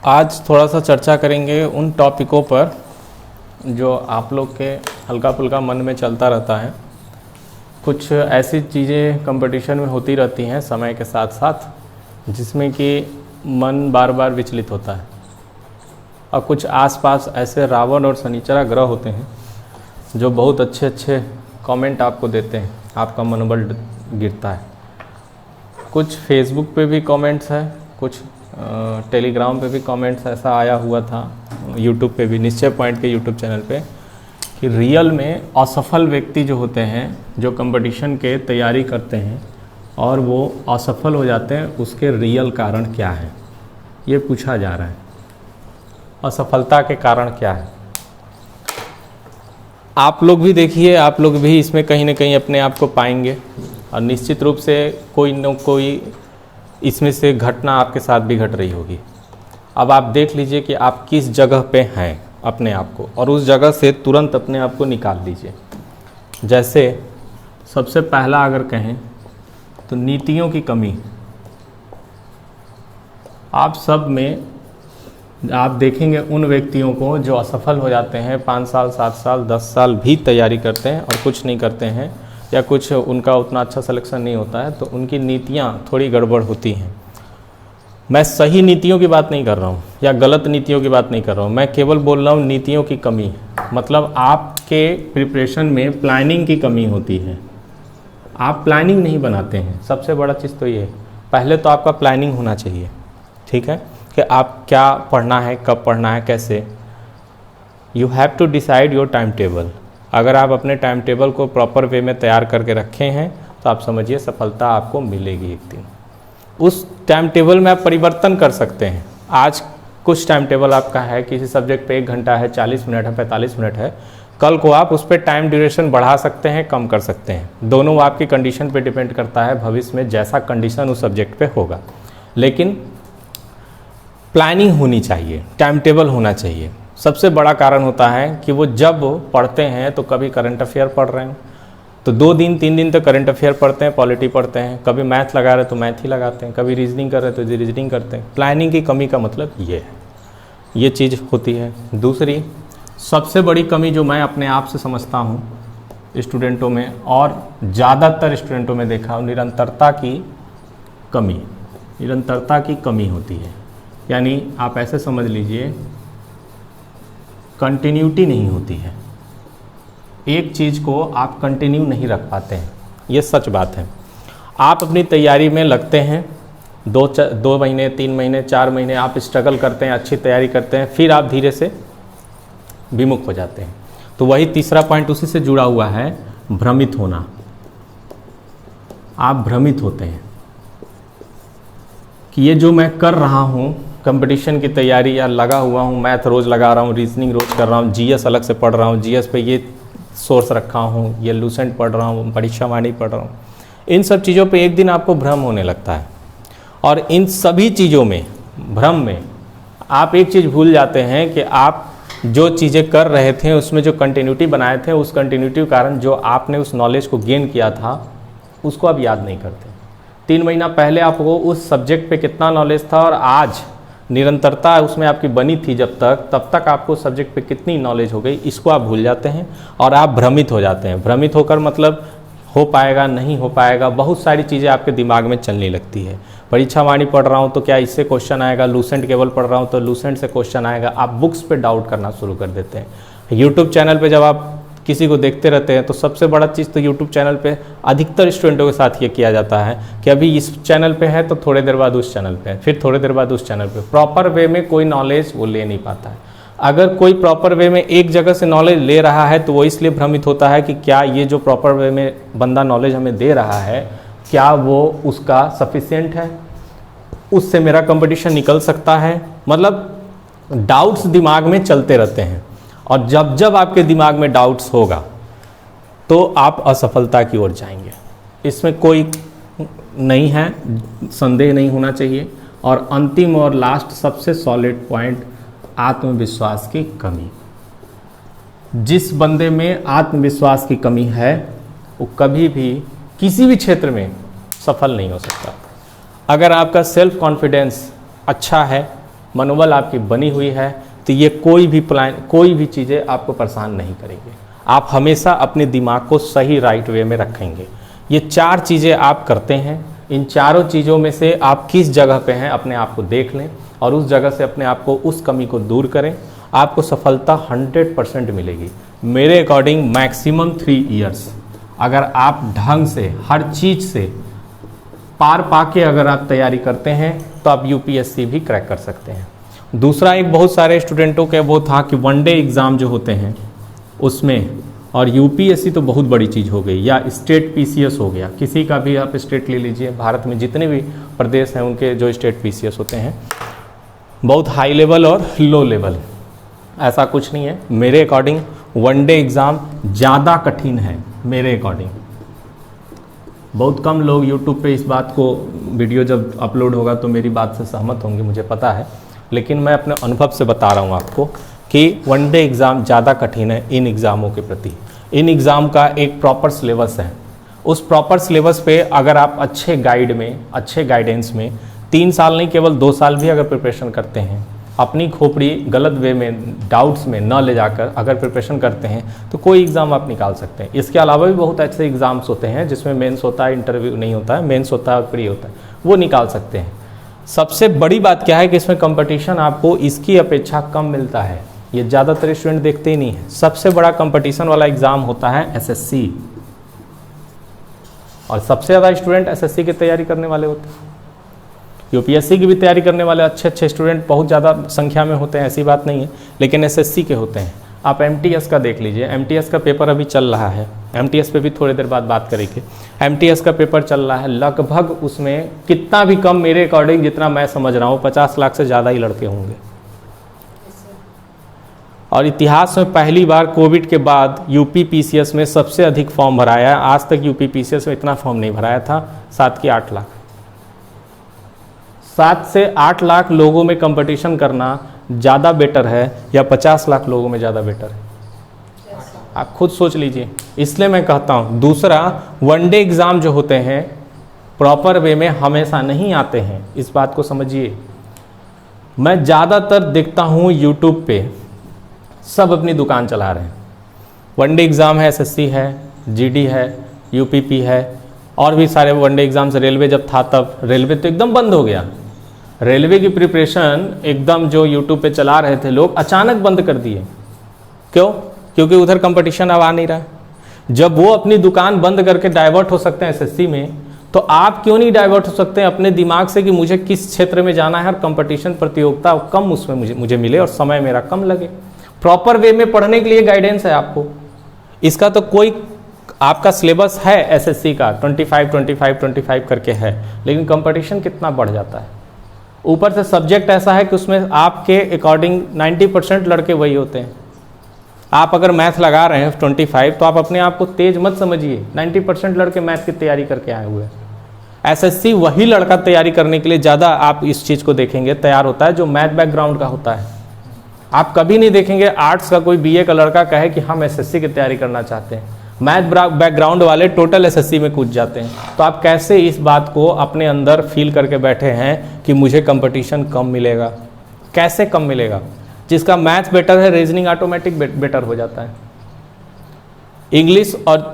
आज थोड़ा सा चर्चा करेंगे उन टॉपिकों पर जो आप लोग के हल्का फुल्का मन में चलता रहता है। कुछ ऐसी चीज़ें कंपटीशन में होती रहती हैं समय के साथ साथ जिसमें कि मन बार बार विचलित होता है, और कुछ आसपास ऐसे रावण और शनिचरा ग्रह होते हैं जो बहुत अच्छे अच्छे कमेंट आपको देते हैं, आपका मनोबल गिरता है। कुछ फेसबुक पे भी कमेंट्स है, कुछ टेलीग्राम पे भी कमेंट्स ऐसा आया हुआ था, यूट्यूब पे भी, निश्चय पॉइंट के यूट्यूब चैनल पे, कि रियल में असफल व्यक्ति जो होते हैं, जो कंपटीशन के तैयारी करते हैं और वो असफल हो जाते हैं, उसके रियल कारण क्या है, ये पूछा जा रहा है। असफलता के कारण क्या है? आप लोग भी देखिए, आप लोग भी इसमें कहीं ना कहीं अपने आप को पाएंगे, और निश्चित रूप से कोई न कोई इसमें से घटना आपके साथ भी घट रही होगी। अब आप देख लीजिए कि आप किस जगह पे हैं अपने आप को, और उस जगह से तुरंत अपने आप को निकाल लीजिए। जैसे सबसे पहला अगर कहें तो नीतियों की कमी। आप सब में आप देखेंगे उन व्यक्तियों को जो असफल हो जाते हैं, 5 साल 7 साल 10 साल भी तैयारी करते हैं और कुछ नहीं करते हैं, या कुछ उनका उतना अच्छा सिलेक्शन नहीं होता है, तो उनकी नीतियाँ थोड़ी गड़बड़ होती हैं। मैं सही नीतियों की बात नहीं कर रहा हूँ या गलत नीतियों की बात नहीं कर रहा हूँ, मैं केवल बोल रहा हूँ नीतियों की कमी। मतलब आपके प्रिपरेशन में प्लानिंग की कमी होती है, आप प्लानिंग नहीं बनाते हैं। सबसे बड़ा चीज़ तो ये है, पहले तो आपका प्लानिंग होना चाहिए, ठीक है, कि आप क्या पढ़ना है, कब पढ़ना है, कैसे। You have to decide your time table. अगर आप अपने टाइम टेबल को प्रॉपर वे में तैयार करके रखे हैं तो आप समझिए सफलता आपको मिलेगी एक दिन। उस टाइम टेबल में आप परिवर्तन कर सकते हैं। आज कुछ टाइम टेबल आपका है, किसी सब्जेक्ट पे 1 घंटा है, 40 मिनट है, 45 मिनट है, कल को आप उस पर टाइम ड्यूरेशन बढ़ा सकते हैं, कम कर सकते हैं। दोनों आपकी कंडीशन पे डिपेंड करता है, भविष्य में जैसा कंडीशन उस सब्जेक्ट पे होगा। लेकिन प्लानिंग होनी चाहिए, टाइम टेबल होना चाहिए। सबसे बड़ा कारण होता है कि वो जब पढ़ते हैं तो कभी करंट अफेयर पढ़ रहे हैं तो 2 दिन 3 दिन तक करंट अफेयर पढ़ते हैं, पॉलिटी पढ़ते हैं, कभी मैथ लगा रहे तो मैथ ही लगाते हैं, कभी रीजनिंग कर रहे तो रीजनिंग करते हैं। प्लानिंग की कमी का मतलब ये है, ये चीज़ होती है। दूसरी सबसे बड़ी कमी जो मैं अपने आप से समझता हूँ स्टूडेंटों में, और ज़्यादातर स्टूडेंटों में देखा हूँ, निरंतरता की कमी। निरंतरता की कमी होती है, यानी आप ऐसे समझ लीजिए कंटिन्यूटी नहीं होती है। एक चीज़ को आप कंटिन्यू नहीं रख पाते हैं, ये सच बात है। आप अपनी तैयारी में लगते हैं 2 महीने 3 महीने 4 महीने आप स्ट्रगल करते हैं, अच्छी तैयारी करते हैं, फिर आप धीरे से विमुख हो जाते हैं। तो वही तीसरा पॉइंट उसी से जुड़ा हुआ है, भ्रमित होना। आप भ्रमित होते हैं कि ये जो मैं कर रहा हूँ कंपटीशन की तैयारी, या लगा हुआ हूँ, मैथ रोज़ लगा रहा हूँ, रीजनिंग रोज़ कर रहा हूँ, जीएस अलग से पढ़ रहा हूँ, जीएस पे ये सोर्स रखा हूँ, ये लूसेंट पढ़ रहा हूँ, परीक्षा वाणी पढ़ रहा हूँ, इन सब चीज़ों पे एक दिन आपको भ्रम होने लगता है। और इन सभी चीज़ों में, भ्रम में, आप एक चीज़ भूल जाते हैं कि आप जो चीज़ें कर रहे थे उसमें जो कंटिन्यूटी बनाए थे, उस कंटिन्यूटी के कारण जो आपने उस नॉलेज को गेन किया था उसको आप याद नहीं करते। 3 महीना पहले आपको उस सब्जेक्ट पे कितना नॉलेज था और आज निरंतरता उसमें आपकी बनी थी जब तक, तब तक आपको सब्जेक्ट पे कितनी नॉलेज हो गई, इसको आप भूल जाते हैं और आप भ्रमित हो जाते हैं। भ्रमित होकर मतलब हो पाएगा, नहीं हो पाएगा, बहुत सारी चीज़ें आपके दिमाग में चलने लगती है। परीक्षा वाणी पढ़ रहा हूँ तो क्या इससे क्वेश्चन आएगा, लूसेंट केवल पढ़ रहा हूँ तो लूसेंट से क्वेश्चन आएगा। आप बुक्स पे डाउट करना शुरू कर देते हैं। यूट्यूब चैनल पे जब आप किसी को देखते रहते हैं तो सबसे बड़ा चीज़ तो यूट्यूब चैनल पे अधिकतर स्टूडेंटों के साथ ये किया जाता है कि अभी इस चैनल पे है तो थोड़ी देर बाद उस चैनल पे है, फिर थोड़ी देर बाद उस चैनल पे। प्रॉपर वे में कोई नॉलेज वो ले नहीं पाता है। अगर कोई प्रॉपर वे में एक जगह से नॉलेज ले रहा है तो वो इसलिए भ्रमित होता है कि क्या ये जो प्रॉपर वे में बंदा नॉलेज हमें दे रहा है, क्या वो उसका सफिशिएंट है, उससे मेरा कंपटीशन निकल सकता है। मतलब डाउट्स दिमाग में चलते रहते हैं, और जब जब आपके दिमाग में डाउट्स होगा तो आप असफलता की ओर जाएंगे। इसमें कोई नहीं है, संदेह नहीं होना चाहिए। और अंतिम और लास्ट सबसे सॉलिड पॉइंट, आत्मविश्वास की कमी। जिस बंदे में आत्मविश्वास की कमी है वो कभी भी किसी भी क्षेत्र में सफल नहीं हो सकता। अगर आपका सेल्फ कॉन्फिडेंस अच्छा है, मनोबल आपकी बनी हुई है, तो ये कोई भी प्लान, कोई भी चीज़ें आपको परेशान नहीं करेंगे। आप हमेशा अपने दिमाग को सही राइट वे में रखेंगे। ये 4 चीज़ें आप करते हैं, इन चारों चीज़ों में से आप किस जगह पे हैं अपने आप को देख लें और उस जगह से अपने आप को, उस कमी को दूर करें, आपको सफलता 100% मिलेगी। मेरे अकॉर्डिंग मैक्सिमम 3 इयर्स अगर आप ढंग से हर चीज़ से पार पाके अगर आप तैयारी करते हैं तो आप यूपीएससी भी क्रैक कर सकते हैं। दूसरा, एक बहुत सारे स्टूडेंटों के वो था कि वनडे एग्ज़ाम जो होते हैं उसमें, और यूपीएससी तो बहुत बड़ी चीज़ हो गई, या स्टेट पीसीएस हो गया, किसी का भी आप स्टेट ले लीजिए, भारत में जितने भी प्रदेश हैं उनके जो स्टेट पीसीएस होते हैं, बहुत हाई लेवल और लो लेवल, ऐसा कुछ नहीं है। मेरे अकॉर्डिंग वनडे एग्ज़ाम ज़्यादा कठिन है। मेरे अकॉर्डिंग बहुत कम लोग यूट्यूब पे इस बात को, वीडियो जब अपलोड होगा तो मेरी बात से सहमत होंगे, मुझे पता है, लेकिन मैं अपने अनुभव से बता रहा हूँ आपको कि वनडे एग्ज़ाम ज़्यादा कठिन है इन एग्ज़ामों के प्रति। इन एग्ज़ाम का एक प्रॉपर सिलेबस है, उस प्रॉपर सिलेबस पे अगर आप अच्छे गाइड में, अच्छे गाइडेंस में 3 साल नहीं केवल 2 साल भी अगर प्रिपरेशन करते हैं, अपनी खोपड़ी गलत वे में, डाउट्स में न ले जाकर अगर प्रिपरेशन करते हैं तो कोई एग्ज़ाम आप निकाल सकते हैं। इसके अलावा भी बहुत ऐसे एग्ज़ाम्स होते हैं जिसमें मेंस होता है, इंटरव्यू नहीं होता है, मेंस होता है और प्री होता है, वो निकाल सकते हैं। सबसे बड़ी बात क्या है कि इसमें कंपटीशन आपको इसकी अपेक्षा कम मिलता है, ये ज़्यादातर स्टूडेंट देखते ही नहीं है। सबसे बड़ा कंपटीशन वाला एग्ज़ाम होता है एसएससी, और सबसे ज़्यादा स्टूडेंट एसएससी की तैयारी करने वाले होते हैं। यूपीएससी की भी तैयारी करने वाले अच्छे स्टूडेंट बहुत ज़्यादा संख्या में होते हैं, ऐसी बात नहीं है, लेकिन एसएससी के होते हैं। आप एमटीएस का देख लीजिए, एमटीएस का पेपर अभी चल रहा है, एमटीएस पे भी थोड़ी देर बाद बात करेंगे। एमटीएस का पेपर चल रहा है, लगभग उसमें कितना भी कम, मेरे अकॉर्डिंग जितना मैं समझ रहा हूँ 50 लाख से ज़्यादा ही लड़के होंगे। और इतिहास में पहली बार कोविड के बाद यूपी पीसीएस में सबसे अधिक फॉर्म भराया है। आज तक यूपी पीसीएस में इतना फॉर्म नहीं भराया था, 7 की 8 लाख। 7 से 8 लाख लोगों में कंपटीशन करना ज़्यादा बेटर है या 50 लाख लोगों में ज़्यादा बेटर है? आप खुद सोच लीजिए। इसलिए मैं कहता हूँ, दूसरा, वनडे एग्ज़ाम जो होते हैं प्रॉपर वे में हमेशा नहीं आते हैं, इस बात को समझिए। मैं ज़्यादातर देखता हूँ यूट्यूब पे सब अपनी दुकान चला रहे हैं। वनडे एग्ज़ाम है, एसएससी है, जीडी है, यूपीपी है, और भी सारे वनडे एग्ज़ाम्स। रेलवे जब था तब रेलवे तो एकदम बंद हो गया। रेलवे की प्रिपरेशन एकदम जो यूट्यूब पे चला रहे थे लोग, अचानक बंद कर दिए। क्यों? क्योंकि उधर कंपटीशन अब आ नहीं रहा है। जब वो अपनी दुकान बंद करके डाइवर्ट हो सकते हैं एसएससी में, तो आप क्यों नहीं डाइवर्ट हो सकते हैं अपने दिमाग से कि मुझे किस क्षेत्र में जाना है और कंपटीशन, प्रतियोगिता कम उसमें मुझे मिले और समय मेरा कम लगे। प्रॉपर वे में पढ़ने के लिए गाइडेंस है आपको। इसका तो कोई, आपका सिलेबस है एसएससी का 25 करके है, लेकिन कंपटीशन कितना बढ़ जाता है। ऊपर से सब्जेक्ट ऐसा है कि उसमें आपके अकॉर्डिंग 90% लड़के वही होते हैं। आप अगर मैथ लगा रहे हैं 25, तो आप अपने आप को तेज मत समझिए। 90% लड़के मैथ की तैयारी करके आए हुए हैं। एसएससी वही लड़का तैयारी करने के लिए ज़्यादा, आप इस चीज़ को देखेंगे, तैयार होता है जो मैथ बैकग्राउंड का होता है। आप कभी नहीं देखेंगे आर्ट्स का कोई बीए का लड़का कहे कि हम एसएससी की तैयारी करना चाहते हैं। मैथ बैकग्राउंड वाले टोटल एसएससी में कूद जाते हैं। तो आप कैसे इस बात को अपने अंदर फील करके बैठे हैं कि मुझे कंपटीशन कम मिलेगा? कैसे कम मिलेगा? जिसका मैथ बेटर है, रीजनिंग ऑटोमेटिक बेटर हो जाता है। इंग्लिश और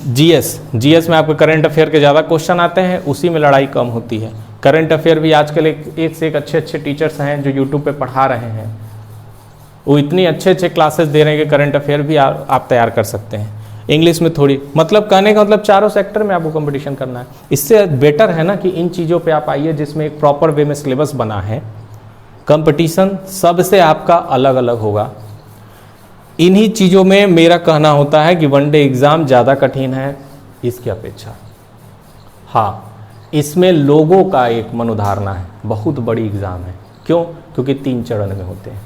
जीएस में आपके करंट अफेयर के ज़्यादा क्वेश्चन आते हैं, उसी में लड़ाई कम होती है। करंट अफेयर भी आजकल एक से एक अच्छे टीचर्स हैं जो यूट्यूब पे पढ़ा रहे हैं। वो इतनी अच्छे क्लासेस दे रहे हैं कि करंट अफेयर भी आप तैयार कर सकते हैं। इंग्लिश में थोड़ी, मतलब कहने का मतलब चारों सेक्टर में आपको कंपटीशन करना है। इससे बेटर है ना कि इन चीज़ों पे आप आइए जिसमें एक प्रॉपर वे में सिलेबस बना है। कंपटीशन सबसे आपका अलग अलग होगा। इन्हीं चीज़ों में मेरा कहना होता है कि वनडे एग्ज़ाम ज़्यादा कठिन है इसकी अपेक्षा। हाँ, इसमें लोगों का एक मनोधारणा है, बहुत बड़ी एग्ज़ाम है। क्यों? क्योंकि 3 चरण में होते हैं,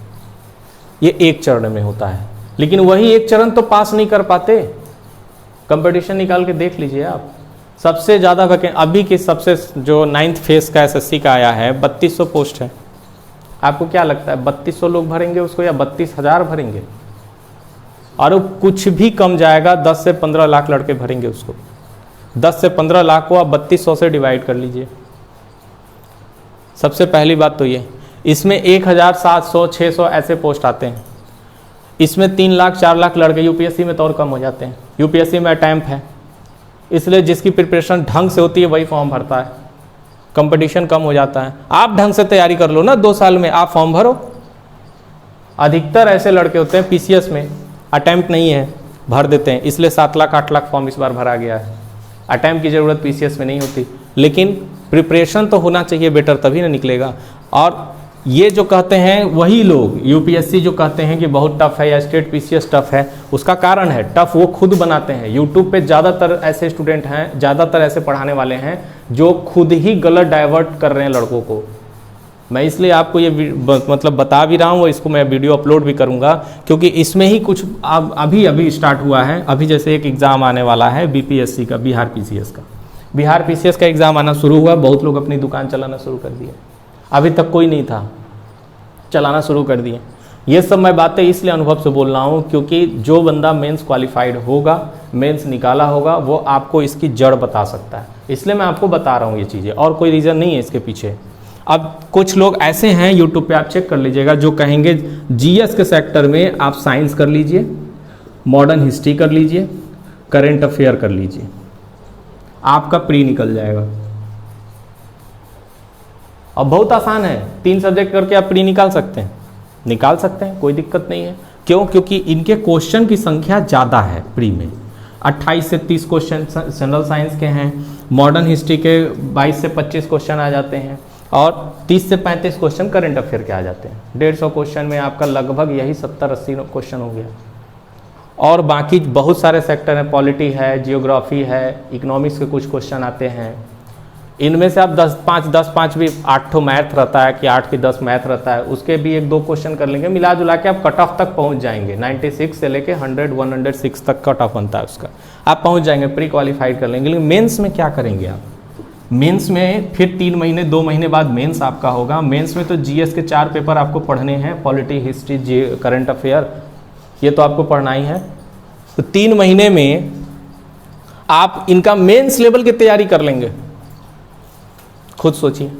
ये 1 चरण में होता है, लेकिन वही 1 चरण तो पास नहीं कर पाते। कंपटीशन निकाल के देख लीजिए आप। सबसे ज़्यादा वैकेंसी अभी की, सबसे जो 9th फेज का एसएससी का आया है, 3200 पोस्ट है। आपको क्या लगता है 3200 लोग भरेंगे उसको या 32,000 भरेंगे? और कुछ भी कम जाएगा, 10 से 15 लाख लड़के भरेंगे उसको। 10 से 15 लाख को आप 3200 से डिवाइड कर लीजिए। सबसे पहली बात तो ये। इसमें 1700 600 ऐसे पोस्ट आते हैं। इसमें 3 लाख 4 लाख लड़के, यूपीएससी में तो और कम हो जाते हैं। यूपीएससी में अटैम्प्ट है, इसलिए जिसकी प्रिपरेशन ढंग से होती है वही फॉर्म भरता है, कंपटीशन कम हो जाता है। आप ढंग से तैयारी कर लो ना, 2 साल में आप फॉर्म भरो। अधिकतर ऐसे लड़के होते हैं पीसीएस में अटैम्प्ट नहीं है, भर देते हैं, इसलिए 7 लाख 8 लाख फॉर्म इस बार भरा गया है। अटैम्प्ट की ज़रूरत पीसीएस में नहीं होती, लेकिन प्रिपरेशन तो होना चाहिए बेटर, तभी ना निकलेगा। और ये जो कहते हैं वही लोग यूपीएससी जो कहते हैं कि बहुत टफ है या स्टेट पीसीएस टफ है, उसका कारण है टफ वो खुद बनाते हैं। यूट्यूब पे ज़्यादातर ऐसे स्टूडेंट हैं, ज़्यादातर ऐसे पढ़ाने वाले हैं जो खुद ही गलत डाइवर्ट कर रहे हैं लड़कों को। मैं इसलिए आपको ये मतलब बता भी रहा हूँ, इसको मैं वीडियो अपलोड भी करूँगा, क्योंकि इसमें ही कुछ अभी स्टार्ट हुआ है। अभी जैसे एक एग्ज़ाम आने वाला है बीपीएससी का, बिहार पीसीएस का। बिहार पीसीएस का एग्ज़ाम आना शुरू हुआ, बहुत लोग अपनी दुकान चलाना शुरू कर दिए, अभी तक कोई नहीं था, चलाना शुरू कर दिए। ये सब मैं बातें इसलिए अनुभव से बोल रहा हूँ क्योंकि जो बंदा मेंस क्वालिफाइड होगा, मेंस निकाला होगा, वो आपको इसकी जड़ बता सकता है। इसलिए मैं आपको बता रहा हूँ ये चीज़ें, और कोई रीज़न नहीं है इसके पीछे। अब कुछ लोग ऐसे हैं यूट्यूब पे आप चेक कर लीजिएगा जो कहेंगे जीएस के सेक्टर में आप साइंस कर लीजिए, मॉडर्न हिस्ट्री कर लीजिए, करेंट अफेयर कर लीजिए, आपका प्री निकल जाएगा। अब बहुत आसान है, 3 सब्जेक्ट करके आप प्री निकाल सकते हैं, कोई दिक्कत नहीं है। क्यों? क्योंकि इनके क्वेश्चन की संख्या ज़्यादा है प्री में। 28 से 30 क्वेश्चन जनरल साइंस के हैं, मॉडर्न हिस्ट्री के 22 से 25 क्वेश्चन आ जाते हैं, और 30 से 35 क्वेश्चन करंट अफेयर के आ जाते हैं। 150 क्वेश्चन में आपका लगभग यही 70-80 क्वेश्चन हो गया। और बाकी बहुत सारे सेक्टर हैं, पॉलिटी है, जियोग्राफी है, इकोनॉमिक्स के कुछ क्वेश्चन आते हैं। इनमें से आप 10-5 भी 8 ठो मैथ रहता है कि 8 की 10 मैथ रहता है, उसके भी 1-2 क्वेश्चन कर लेंगे, मिला जुला के आप कट ऑफ तक पहुंच जाएंगे। 96 से लेके 100-106 तक कट ऑफ बनता है उसका, आप पहुंच जाएंगे, प्री क्वालिफाइड कर लेंगे। लेकिन मेंस में क्या करेंगे आप? मेंस में फिर 3 महीने 2 महीने बाद मेंस आपका होगा। मेंस में तो जीएस के 4 पेपर आपको पढ़ने हैं, पॉलिटी, हिस्ट्री, करंट अफेयर, ये तो आपको पढ़ना ही है। तो 3 महीने में आप इनका मेंस लेवल की तैयारी कर लेंगे, खुद सोचिए।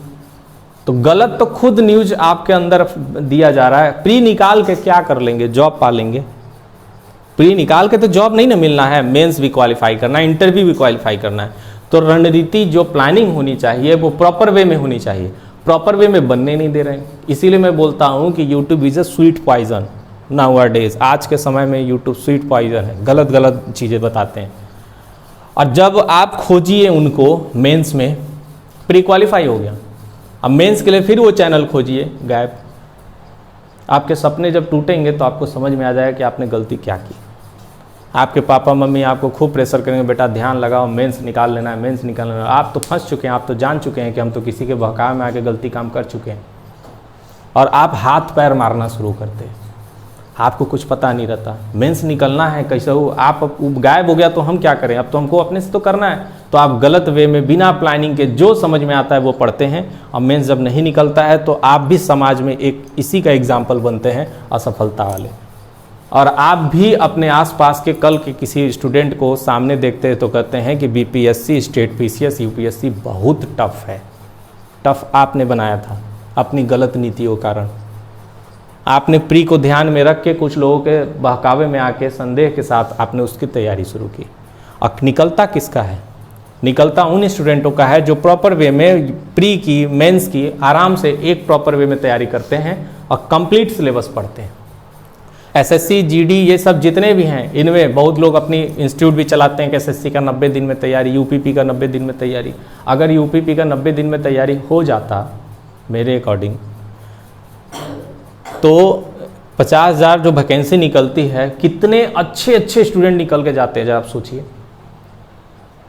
तो गलत तो खुद न्यूज आपके अंदर दिया जा रहा है। प्री निकाल के क्या कर लेंगे? जॉब पा लेंगे। प्री निकाल के तो जॉब नहीं ना मिलना है, मेंस भी क्वालिफाई करना है, इंटरव्यू भी क्वालिफाई करना है। तो रणनीति जो प्लानिंग होनी चाहिए वो प्रॉपर वे में होनी चाहिए, प्रॉपर वे में बनने नहीं दे रहे हैं। इसीलिए मैं बोलता हूँ कि YouTube is a sweet poison nowadays. आज के समय में यूट्यूब स्वीट पॉइजन है, गलत गलत चीज़ें बताते हैं। और जब आप खोजिए उनको मेंस में, प्री क्वालिफाई हो गया, अब मेंस के लिए फिर वो चैनल खोजिए, गायब। आपके सपने जब टूटेंगे तो आपको समझ में आ जाएगा कि आपने गलती क्या की। आपके पापा मम्मी आपको खूब प्रेशर करेंगे, बेटा ध्यान लगाओ, मेंस निकाल लेना है, मेंस निकाल लेना है। आप तो फंस चुके हैं, आप तो जान चुके हैं कि हम तो किसी के बहकावे में आके गलती काम कर चुके हैं, और आप हाथ पैर मारना शुरू करते हैं। आपको कुछ पता नहीं रहता, मेंस निकलना है कैसे हो, आप गायब हो गया तो हम क्या करें? अब तो हमको अपने से तो करना है। तो आप गलत वे में बिना प्लानिंग के जो समझ में आता है वो पढ़ते हैं, और मेंस जब नहीं निकलता है तो आप भी समाज में एक इसी का एग्जाम्पल बनते हैं, असफलता वाले। और आप भी अपने आसपास के कल के किसी स्टूडेंट को सामने देखते हैं तो कहते हैं कि बीपीएससी, स्टेट पीसीएस, यूपीएससी बहुत टफ है। टफ आपने बनाया था अपनी गलत नीतियों के कारण। आपने प्री को ध्यान में रख के कुछ लोगों के बहकावे में आके संदेह के साथ आपने उसकी तैयारी शुरू की। और निकलता किसका है? निकलता उन स्टूडेंटों का है जो प्रॉपर वे में प्री की, मेंस की आराम से एक प्रॉपर वे में तैयारी करते हैं और कंप्लीट सिलेबस पढ़ते हैं। एसएससी, जीडी, ये सब जितने भी हैं, इनमें बहुत लोग अपनी इंस्टीट्यूट भी चलाते हैं कि एसएससी का 90 दिन में तैयारी, यूपीपी का 90 दिन में तैयारी। अगर यूपीपी का 90 दिन में तैयारी हो जाता मेरे अकॉर्डिंग, तो 50,000 जो वैकेंसी निकलती है, कितने अच्छे अच्छे स्टूडेंट निकल के जाते हैं, जब आप सोचिए।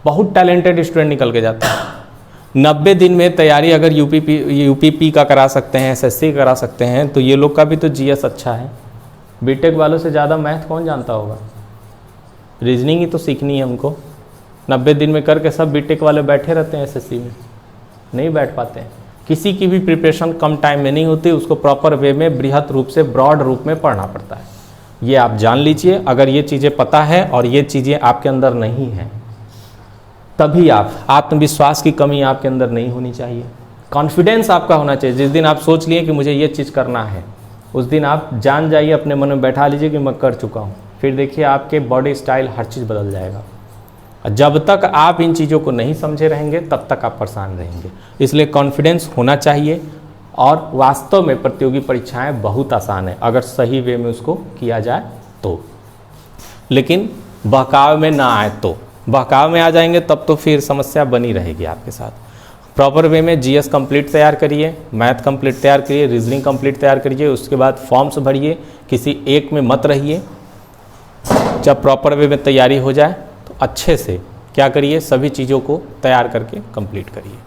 बहुत टैलेंटेड स्टूडेंट निकल के जाते हैं। 90 दिन में तैयारी अगर यूपीपी का करा सकते हैं, एसएससी का करा सकते हैं, तो ये लोग का भी तो जीएस अच्छा है। बीटेक वालों से ज़्यादा मैथ कौन जानता होगा? रीजनिंग ही तो सीखनी है हमको। 90 दिन में करके सब बीटेक वाले बैठे रहते हैं एसएससी में, नहीं बैठ पाते हैं। किसी की भी प्रिपरेशन कम टाइम में नहीं होती, उसको प्रॉपर वे में, बृहत रूप से, ब्रॉड रूप में पढ़ना पड़ता है। ये आप जान लीजिए। अगर ये चीज़ें पता है और ये चीज़ें आपके अंदर नहीं हैं, तभी आप, आत्मविश्वास की कमी आपके अंदर नहीं होनी चाहिए, कॉन्फिडेंस आपका होना चाहिए। जिस दिन आप सोच लिए कि मुझे ये चीज़ करना है, उस दिन आप जान जाइए, अपने मन में बैठा लीजिए कि मैं कर चुका हूँ। फिर देखिए आपके बॉडी स्टाइल हर चीज़ बदल जाएगा। जब तक आप इन चीज़ों को नहीं समझे रहेंगे तब तक आप परेशान रहेंगे। इसलिए कॉन्फिडेंस होना चाहिए। और वास्तव में प्रतियोगी परीक्षाएं बहुत आसान है अगर सही वे में उसको किया जाए तो, लेकिन बहकाव में ना आए तो। बहकाव में आ जाएंगे तब तो फिर समस्या बनी रहेगी आपके साथ। प्रॉपर वे में जीएस कंप्लीट तैयार करिए, मैथ कंप्लीट तैयार करिए, रीजनिंग कंप्लीट तैयार करिए, उसके बाद फॉर्म्स भरिए, किसी एक में मत रहिए। जब प्रॉपर वे में तैयारी हो जाए तो अच्छे से क्या करिए, सभी चीज़ों को तैयार करके कंप्लीट करिए।